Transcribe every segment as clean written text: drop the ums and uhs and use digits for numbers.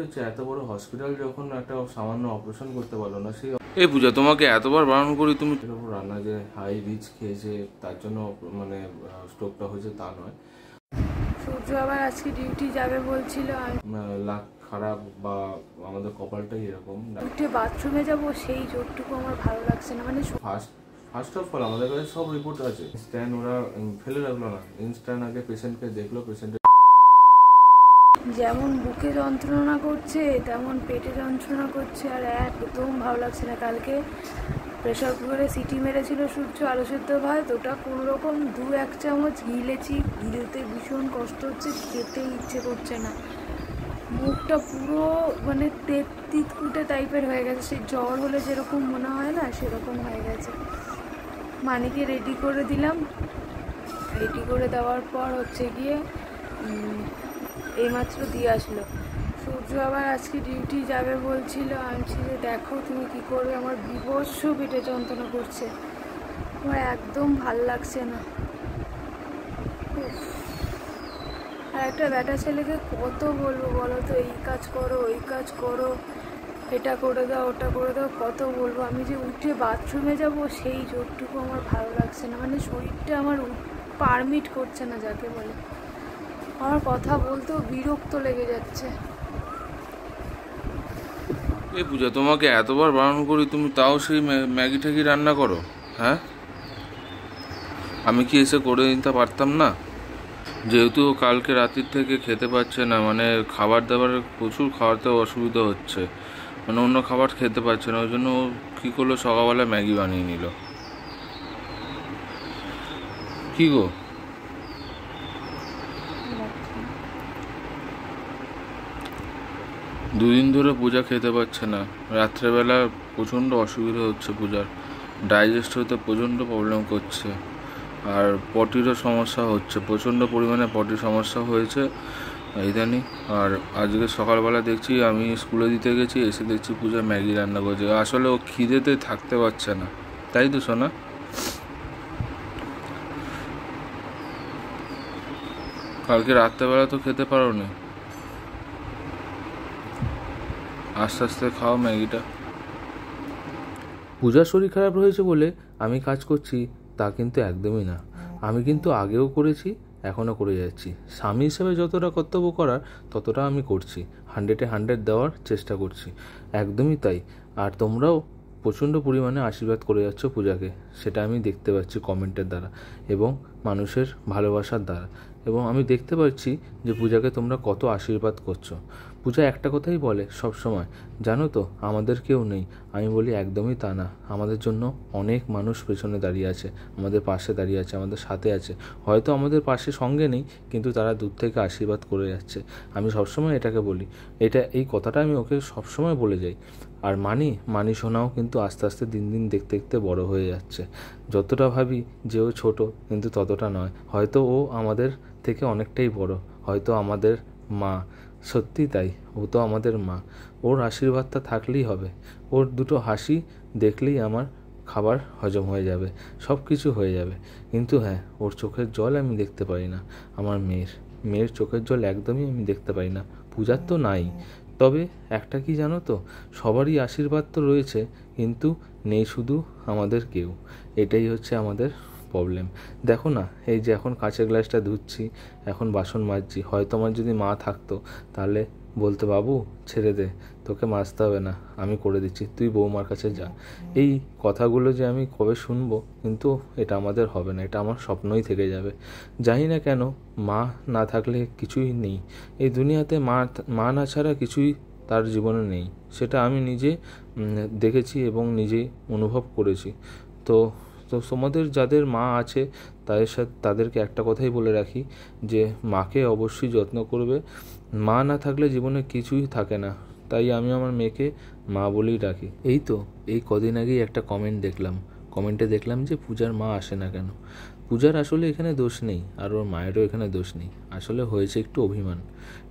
হচ্ছে এত বড় হসপিটাল যখন একটা সামান্য অপারেশন করতে পারলো না, সেই এই পূজা তোমাকে এতবার বারণ করি তুমি রান্না যে হাই রিচ খেয়েছে তার জন্য মানে স্ট্রোকটা হয়েছে তা নয়। সূর্য আবার আজকে ডিউটি যাবে বলছিল, লাক খারাপ বা আমাদের কপালটাই এরকম। উঠে বাথরুমে যাবো সেই জোরটুকু আমার ভালো লাগছে না। মানে ফার্স্ট অফ অল আমাদের কাছে সব রিপোর্ট আছে। স্ট্যান্ড ওরা ফেলে রাখলো না, ইনস্ট্যান্ট আগে পেশেন্টকে দেখলো, পেশেন্টের যেমন বুকে যন্ত্রণা করছে তেমন পেটে যন্ত্রণা করছে, আর একদম ভালো লাগছে না। কালকে প্রেশার কুকারে সিটি মেরেছিল সূর্য আলু সেদ্ধ ভাত, ওটা কোনোরকম 2-1 চামচ গিলেছি, গিলতে ভীষণ কষ্ট হচ্ছে, খেতে ইচ্ছে করছে না। মুখটা পুরো মানে তিতকুটে টাইপের হয়ে গেছে, সেই জ্বর হলে যেরকম মনে হয় না সেরকম হয়ে গেছে। মানিকে রেডি করে দিলাম, রেডি করে দেওয়ার পর হচ্ছে গিয়ে এইমাত্র দিয়ে আসলো। সূর্য আবার আজকে ডিউটি যাবে বলছিল, আমি ছিল দেখো তুমি কি করবে, আমার বিভৎস পেটে যন্ত্রণা করছে, আমার একদম ভাল লাগছে না। আর একটা ব্যাটা ছেলেকে কত বলবো বলো তো, এই কাজ করো ওই কাজ করো, এটা করে দাও ওটা করে দাও, কত বলবো। আমি যে উঠে বাথরুমে যাব সেই জোরটুকু আমার ভালো লাগছে না, মানে শরীরটা আমার পারমিট করছে না যাকে বলে। আমার কথা বলতেও বিরক্ত লেগে যাচ্ছে। এই পূজা তোমাকে এতবার বারণ করি তুমি তাও সেই ম্যাগি ট্যাগি রান্না করো। হ্যাঁ, আমি কি এসে করে দিতে পারতাম না? যেহেতু কালকে রাতের থেকে খেতে পারছে না, মানে খাবার দাবারের প্রচুর খাওয়াতে অসুবিধা হচ্ছে, মানে অন্য খাবার খেতে পারছে না, ওই জন্য ও কী করলো সকালবেলা ম্যাগি বানিয়ে নিল। কি গো, দুদিন ধরে পূজা খেতে পারছে না, রাত্রেবেলা প্রচণ্ড অসুবিধা হচ্ছে পূজার, ডাইজেস্ট হতে প্রচণ্ড প্রবলেম করছে, আর পটিরও সমস্যা হচ্ছে, প্রচণ্ড পরিমাণে পটির সমস্যা হয়েছে ইদানিং। আর আজকে সকালবেলা দেখছি আমি স্কুলে দিতে গেছি, এসে দেখছি পূজা ম্যাগি রান্না করছে। আসলে ও খিদেতে থাকতে পারছে না, তাই তো শোনা? কালকে রাত্রেবেলা তো খেতে পারো নি, আস্তে আস্তে খাও ম্যাগিটা। পূজার শরীর খারাপ রয়েছে বলে আমি কাজ করছি তা কিন্তু একদমই না। আমি কিন্তু আগেও করেছি, এখনও করে যাচ্ছি। স্বামী হিসেবে যতটা কর্তব্য করার ততটা আমি করছি, 100-100 দেওয়ার চেষ্টা করছি, একদমই তাই। আর তোমরাও প্রচণ্ড পরিমাণে আশীর্বাদ করে যাচ্ছ পূজাকে, সেটা আমি দেখতে পাচ্ছি কমেন্টের দ্বারা এবং মানুষের ভালোবাসার দ্বারা, এবং আমি দেখতে পাচ্ছি যে পূজাকে তোমরা কত আশীর্বাদ করছো। পূজা একটা কথাই বলে সব সময়, জানো তো আমাদের কেউ নেই। আমি বলি একদমই তা না, আমাদের জন্য অনেক মানুষ পেছনে দাঁড়িয়ে আছে, আমাদের পাশে দাঁড়িয়ে আছে, আমাদের সাথে আছে। হয়তো আমাদের পাশে সঙ্গে নেই, কিন্তু তারা দূর থেকে আশীর্বাদ করে যাচ্ছে। আমি সবসময় এটাকে বলি, এই কথাটা আমি ওকে সবসময় বলে যাই। আর মানি সোনাও কিন্তু আস্তে আস্তে দিন দিন দেখতে দেখতে বড় হয়ে যাচ্ছে। যতটা ভাবি যে ও ছোট, কিন্তু ততটা নয়। হয়তো ও আমাদের থেকে অনেকটাই বড়, হয়তো আমাদের মা। সত্যি তাই, ও তো আমাদের মা। ওর আশীর্বাদটা থাকলেই হবে, ওর দুটো হাসি দেখলেই আমার খাবার হজম হয়ে যাবে, সব কিছু হয়ে যাবে। কিন্তু হ্যাঁ, ওর চোখের জল আমি দেখতে পারি না, আমার মেয়ের চোখের জল একদমই আমি দেখতে পারি না। পূজার তো নাই, তবে একটা কি জানো তো, সবারই আশীর্বাদ তো রয়েছে, কিন্তু নেই শুধু আমাদের কেউ। এটাই হচ্ছে আমাদের প্রবলেম। দেখো না, এই যে এখন কাঁচের গ্লাসটা ধুচ্ছি, এখন বাসন মাজছি, হয়তো আমার যদি মা থাকতো তাহলে বলতে, বাবু ছেড়ে দে, তোকে মাজতে হবে না, আমি করে দিচ্ছি, তুই বৌমার কাছে যা। এই কথাগুলো যে আমি কবে শুনবো, কিন্তু এটা আমাদের হবে না, এটা আমার স্বপ্নই থেকে যাবে। জানি না কেন, মা না থাকলে কিছুই নেই এই দুনিয়াতে, মা না ছাড়া কিছুই তার জীবনে নেই, সেটা আমি নিজে দেখেছি এবং নিজেই অনুভব করেছি। তো তোমাদের যাদের মা আছে তাদেরকে একটা কথাই বলে রাখি, যে মাকে অবশ্যই যত্ন করবে। মা না থাকলে জীবনে কিছুই থাকে না, তাই আমি আমার মেয়েকে মা বলেই ডাকি। এই কদিন আগেই একটা কমেন্টে দেখলাম যে পূজার মা আসে না কেন। পূজার আসলে এখানে দোষ নেই, আর ওর মায়েরও এখানে দোষ নেই। আসলে হয়েছে একটু অভিমান,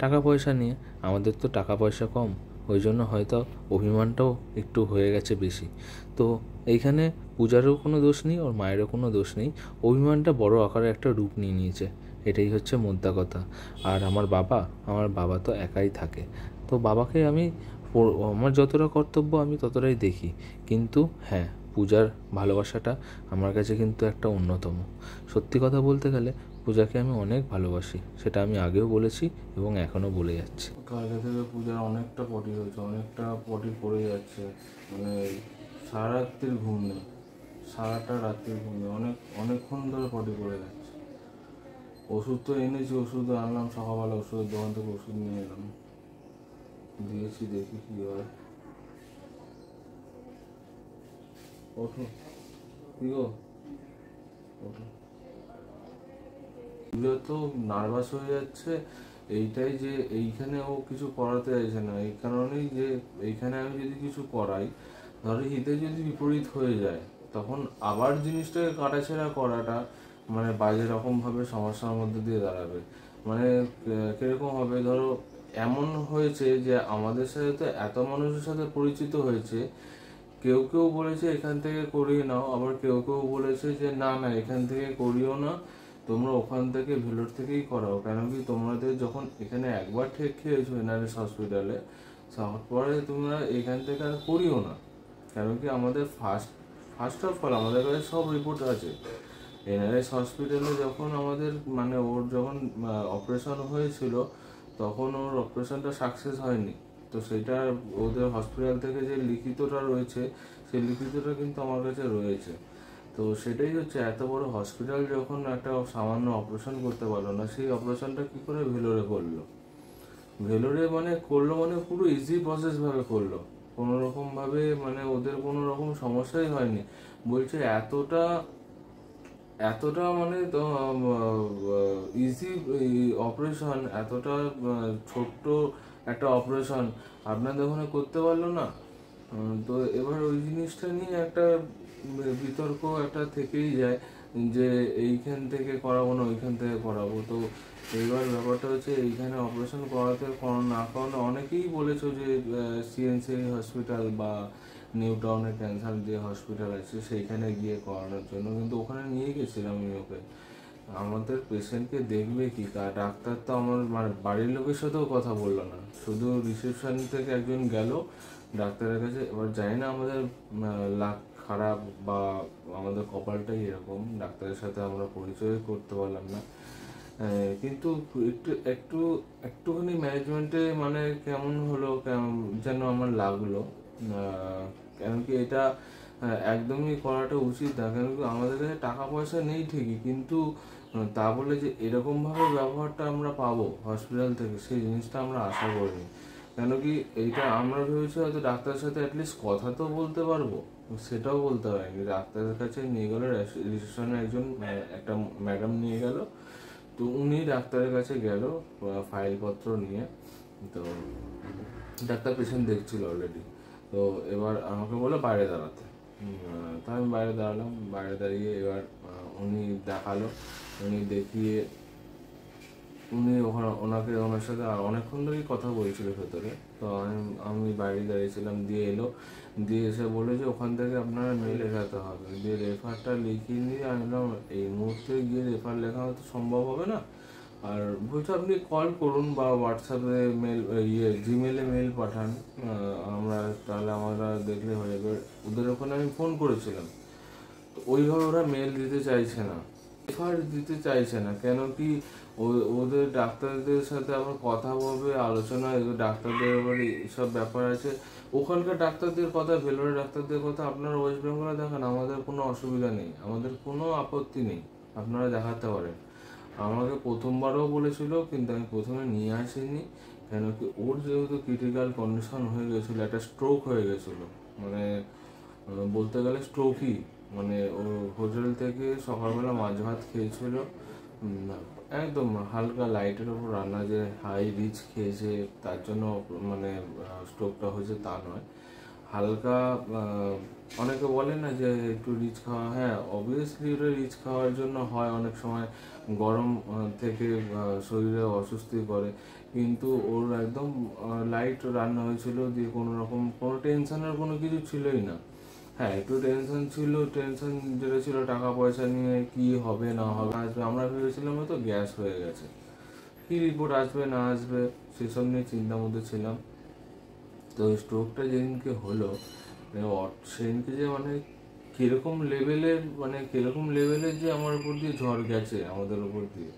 টাকা পয়সা নিয়ে। আমাদের তো টাকা পয়সা কম, ওই জন্য হয়তো অভিমানটাও একটু হয়ে গেছে বেশি। তো এইখানে পূজারও কোনো দোষ নেই, ওর মায়েরও কোনো দোষ নেই, অভিমানটা বড় আকারে একটা রূপ নিয়ে নিয়েছে, এটাই হচ্ছে মোদ্দা কথা। আর আমার বাবা তো একাই থাকে, তো বাবাকে আমি আমার যতটা কর্তব্য আমি ততটাই দেখি, কিন্তু হ্যাঁ, পূজার ভালোবাসাটা আমার কাছে কিন্তু একটা অন্যতম। সত্যি কথা বলতে গেলে পূজাকে আমি অনেক ভালোবাসি, সেটা আমি আগেও বলেছি এবং এখনও বলে যাচ্ছি। কালকে থেকে পূজার অনেকটা পটি হয়েছে, অনেকটা পটি পড়ে যাচ্ছে, মানে সারা রাত্রির ঘুম নেই, সারাটা রাত্রির ঘুম নেই, অনেকক্ষণ ধরে পটি পড়ে যাচ্ছে। ওষুধ তো এনেছি, ওষুধ আনলাম সকালবেলা, ওষুধের দোকান থেকে ওষুধ নিয়ে এলাম, দিয়েছি, দেখি কি হয়। ওঠো, কি গো, ওঠো। পূজা তো নার্ভাস হয়ে যাচ্ছে এইটাই যে এইখানে ও কিছু করাতে চাইছে না, এই কারণেই যে এইখানে আমি যদি কিছু করাই, ধরো হিতে যদি বিপরীত হয়ে যায়, তখন আবার জিনিসটাকে কাটাছেড়া করাটা মানে বাজে রকমভাবে সমস্যার মধ্যে দিয়ে দাঁড়াবে। মানে কিরকম হবে, ধরো এমন হয়েছে যে আমাদের সাথে তো এত মানুষের সাথে পরিচিত হয়েছে, কেউ কেউ বলেছে এখান থেকে করিয়ে নাও, আবার কেউ কেউ বলেছে যে না না এখান থেকে করিও না, তোমরা ওখান থেকে ভেলোর থেকেই করাও, কেন কি তোমাদের যখন এখানে একবার ঠেক খেয়েছো এনআরএস হসপিটালে, তারপরে তোমরা এখান থেকে আর করিও না। কেন কি আমাদের ফার্স্ট অফ অল আমাদের কাছে সব রিপোর্ট আছে। এনআরএস হসপিটালে যখন আমাদের মানে ওর যখন অপারেশন হয়েছিল, তখন ওর অপারেশনটা সাকসেস হয়নি, তো সেটা ওদের হসপিটাল থেকে যে লিখিতটা রয়েছে, সেই লিখিতটা কিন্তু আমার কাছে রয়েছে। তো সেটাই হচ্ছে, এত বড় হসপিটাল যখন একটা সামান্য অপারেশন করতে পারলো না, সেই অপারেশনটা কি করে ভেলোরে করলো, ভেলোরে মানে করলো মানে পুরো ইজি প্রসেস ভাবে করলো, কোনো রকম ভাবে মানে ওদের কোনো রকম সমস্যাই হয়নি। বলছে এতটা এতটা মানে ইজি অপারেশন, এতটা ছোট্ট একটা অপারেশন আপনাদের ওখানে করতে পারলো না। তো এবার ওই জিনিসটা নিয়ে একটা বিতর্ক একটা থেকেই যায় যে এইখান থেকে করাবো না ওইখান থেকে করাবো। তো এবার ব্যাপারটা হচ্ছে এইখানে অপারেশন করাতে না করানো, অনেকেই বলেছো যে সিএনসি হসপিটাল বা নিউ টাউনের ক্যান্সার যে হসপিটাল আছে সেইখানে গিয়ে করানোর জন্য, কিন্তু ওখানে নিয়ে গেছিলাম আমি ওকে। আমাদের পেশেন্টকে দেখবে কি, ডাক্তার তো আমার মানে বাড়ির লোকের সাথেও কথা বললো না, শুধু রিসেপশন থেকে একজন গেল ডাক্তারের কাছে। এবার জানি না আমাদের লাক খারাপ বা আমাদের কপালটাই এরকম, ডাক্তারের সাথে আমরা পরিচয় করতে পারলাম না। কিন্তু একটুখানি ম্যানেজমেন্টে মানে কেমন হলো যেন আমার লাগলো, কেন কি এটা একদমই করাটা উচিত না। কেন কি আমাদের কাছে টাকা পয়সা নেই ঠিকই, কিন্তু তা বলে যে এরকম ভাবে ব্যবহারটা আমরা পাবো হসপিটাল থেকে, সেই জিনিসটা আমরা আশা করিনি। কেন কি এইটা আমরা ভেবেছি হয়তো ডাক্তারের সাথে অ্যাটলিস্ট কথা তো বলতে পারবো, সেটাও বলতে পারিনি। ডাক্তারের কাছে নিয়ে গেল, রিসেপশনে একজন একটা ম্যাডাম নিয়ে গেল, তো উনি ডাক্তারের কাছে গেল ফাইলপত্র নিয়ে। তো ডাক্তার পেশেন্ট দেখছিল অলরেডি, তো এবার আমাকে বললো বাইরে দাঁড়াতে। তো আমি বাইরে দাঁড়ালাম, বাইরে দাঁড়িয়ে এবার উনি দেখালো, উনি দেখিয়ে উনি ওনার সাথে অনেকক্ষণ ধরেই কথা বলছিল ভেতরে। তো আমি বাইরে দাঁড়িয়েছিলাম, দিয়ে এলো, দিয়ে এসে বলে যে ওখান থেকে আপনারা মেল লেখাতে হবে। দিয়ে রেফারটা লিখিয়ে নিয়ে আমি বললাম এই মুহূর্তে গিয়ে রেফার লেখা হয়তো সম্ভব হবে না, আর বলছে আপনি কল করুন বা হোয়াটসঅ্যাপে মেল জিমেলে মেল পাঠান, তাহলে আমরা দেখলে হয়ে যাবে। ওদের ওখানে আমি ফোন করেছিলাম, তো ওইভাবে ওরা মেল দিতে চাইছে না, রেফার দিতে চাইছে না। কেন কি ওদের ডাক্তারদের সাথে আবার কথা বলবে, আলোচনা, ডাক্তারদের আবার এইসব ব্যাপার আছে। ওখানকার ডাক্তারদের কথা, ভেলোরের ডাক্তারদের কথা আপনারা ওয়েস্ট বেঙ্গলে দেখান, আমাদের কোনো অসুবিধা নেই, আমাদের কোনো আপত্তি নেই, আপনারা দেখাতে পারেন। আমাকে প্রথমবারও বলেছিল, কিন্তু আমি প্রথমে নিয়ে আসিনি। কেন কি ওর যেহেতু ক্রিটিক্যাল কন্ডিশন হয়ে গেছিলো, একটা স্ট্রোক হয়ে গেছিলো, মানে বলতে গেলে স্ট্রোকই, মানে ও হোটেল থেকে সকালবেলা মাছ ভাত খেয়েছিল, একদম হালকা লাইটের ওপর রান্না, যে হাই রিচ খেয়েছে তার জন্য মানে স্ট্রোকটা হয়েছে তা নয়, হালকা অনেকে বলে না যে একটু রিচ খাওয়া, হ্যাঁ অবভিয়াসলি ওটা রিচ খাওয়ার জন্য হয়, অনেক সময় গরম থেকে শরীরে অস্বস্তি করে, কিন্তু ওর একদম লাইট রান্না হয়েছিল, দিয়ে কোনো রকম কোনো টেনশনের কোনো কিছু ছিলই না। হ্যাঁ একটু টেনশন ছিল, টেনশন যেটা ছিল টাকা পয়সা নিয়ে, কি হবে না হবে, আসবে, আমরা ভেবেছিলাম হয়তো গ্যাস হয়ে গেছে, কি রিপোর্ট আসবে না আসবে সেসব নিয়ে চিন্তার মধ্যে ছিলাম। তো স্ট্রোকটা যেদিনকে হলো সেদিনকে যে মানে কিরকম লেভেলের যে আমার উপর দিয়ে ঝড় গেছে আমাদের উপর দিয়ে।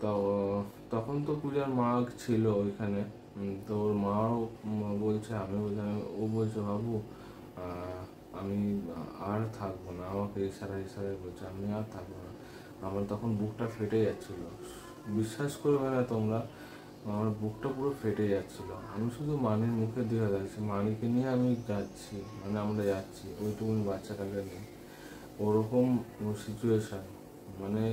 তো তখন তো পূজার মা ছিল ওইখানে। তো ওর মাও বলছে, ও বলছে বাবু আমি আর থাকবো না, আমাকে ইশারায় বলছে আমি আর থাকবো না। আমার তখন বুকটা ফেটে যাচ্ছিল, বিশ্বাস করবে না তোমরা, আমার বুকটা পুরো ফেটে যাচ্ছিল। আমি শুধু মানির মুখে দিয়ে যাচ্ছি, মানিকে নিয়ে আমি যাচ্ছি, মানে আমরা যাচ্ছি ওইটুকুনি বাচ্চাটাকে নিয়ে। ওরকম সিচুয়েশান, মানে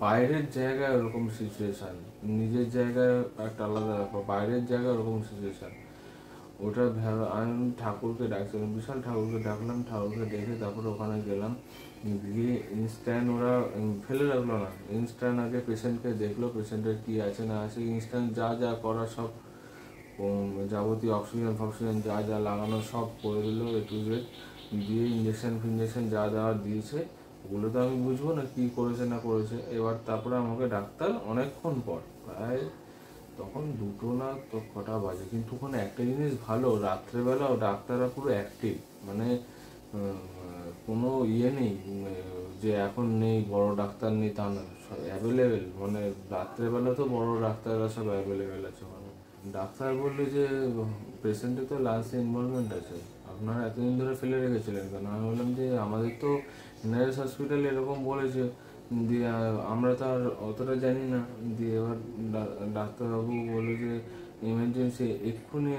বাইরের জায়গায় ওরকম সিচুয়েশান, নিজের জায়গায় একটা আলাদা ব্যাপার, বাইরের জায়গায় ওরকম সিচুয়েশান। ওটা আমি ঠাকুরকে ডাকছিলাম, বিশাল ঠাকুরকে ডাকলাম, ঠাকুরকে ডেকে তারপরে ওখানে গেলাম, গিয়ে ইনস্ট্যান্ট ওরা ফেলে রাখলো না, ইনস্ট্যান্ট আগে পেশেন্টকে দেখলো, পেশেন্টের কী আছে না আছে, ইনস্ট্যান্ট যা যা করা সব যাবতীয় অক্সিজেন ফক্সিজেন যা যা লাগানো সব করে দিল এ টু জেড, দিয়ে ইঞ্জেকশন ফিঞ্জেকশন যা দেওয়ার দিয়েছে। ওগুলো তো আমি বুঝবো না কী করেছে না করেছে। এবার তারপরে আমাকে ডাক্তার অনেকক্ষণ পর, প্রায় তখন 2টো না তো কটা বাজে, কিন্তু ওখানে একটা জিনিস ভালো, রাত্রেবেলাও ডাক্তাররা পুরো অ্যাক্টিভ, মানে কোনো নেই যে এখন নেই বড় ডাক্তার নেই তা না, অ্যাভেলেবেল, মানে রাত্রেবেলা তো বড় ডাক্তাররা সব অ্যাভেলেবেল আছে ওখানে। ডাক্তার বললো যে পেশেন্টের তো লাঞ্চে ইনভলভমেন্ট আছে, আপনারা এতদিন ধরে ফেলে রেখেছিলেন কেন? আমি বললাম যে আমাদের তো এনআরএস হসপিটালে এরকম বলেছে, দিয়ে আমরা তো আর অতটা জানি না। দিয়ে এবার ডাক্তারবাবু বললো যে ইমার্জেন্সি এক্ষুনি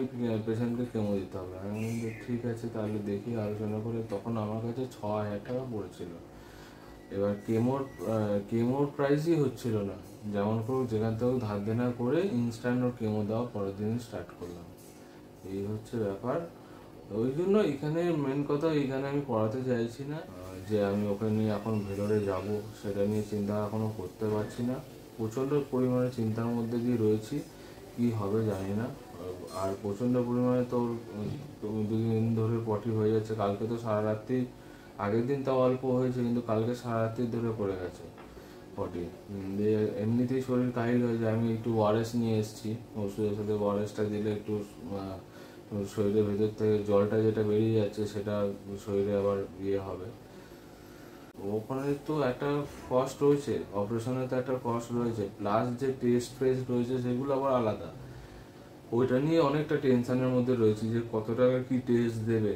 পেশেন্টকে কেমো দিতে হবে। আমি বললাম যে ঠিক আছে তাহলে দেখি আলোচনা করে। তখন আমার কাছে 6,000 টাকা পড়েছিল। এবার কেমোর প্রাইসই হচ্ছিল না, যেমন করুক যেখান থেকে ধার দেনা করে ইনস্ট্যান্ট ওর কেমো দেওয়া পরের দিন স্টার্ট করলাম। এই হচ্ছে ব্যাপার। ওই জন্য এখানে মেন কথা, এখানে আমি পড়াতে চাইছি না যে আমি ওকে নিয়ে এখন ভেতরে যাব, সেটা নিয়ে চিন্তা এখনো করতে পারছি না। প্রচণ্ড পরিমাণে চিন্তার মধ্যে দিয়ে রয়েছি, কি হবে জানি না। আর প্রচণ্ড পরিমাণে তো 2 দিন ধরে পটি হয়ে যাচ্ছে। কালকে তো সারা রাত্রি, আগের দিন তাও অল্প হয়েছে, কিন্তু কালকে সারা রাত্রি ধরে পড়ে গেছে পটি। দিয়ে এমনিতেই শরীর কাহিল হয়ে যায়। আমি একটু ওআরএস নিয়ে এসেছি, ওষুধের সাথে ওআরএসটা দিলে একটু শরীরের ভেতর থেকে জলটা যেটা বেরিয়ে যাচ্ছে সেটা শরীরে আবার হবে। ওখানে তো একটা কস্ট রয়েছে, অপারেশনে তো একটা কস্ট রয়েছে, প্লাস যে টেস্ট ফেস্ট রয়েছে সেগুলো আবার আলাদা। ওইটা নিয়ে অনেকটা টেনশনের মধ্যে রয়েছে যে কত টাকা কি টেস্ট দেবে।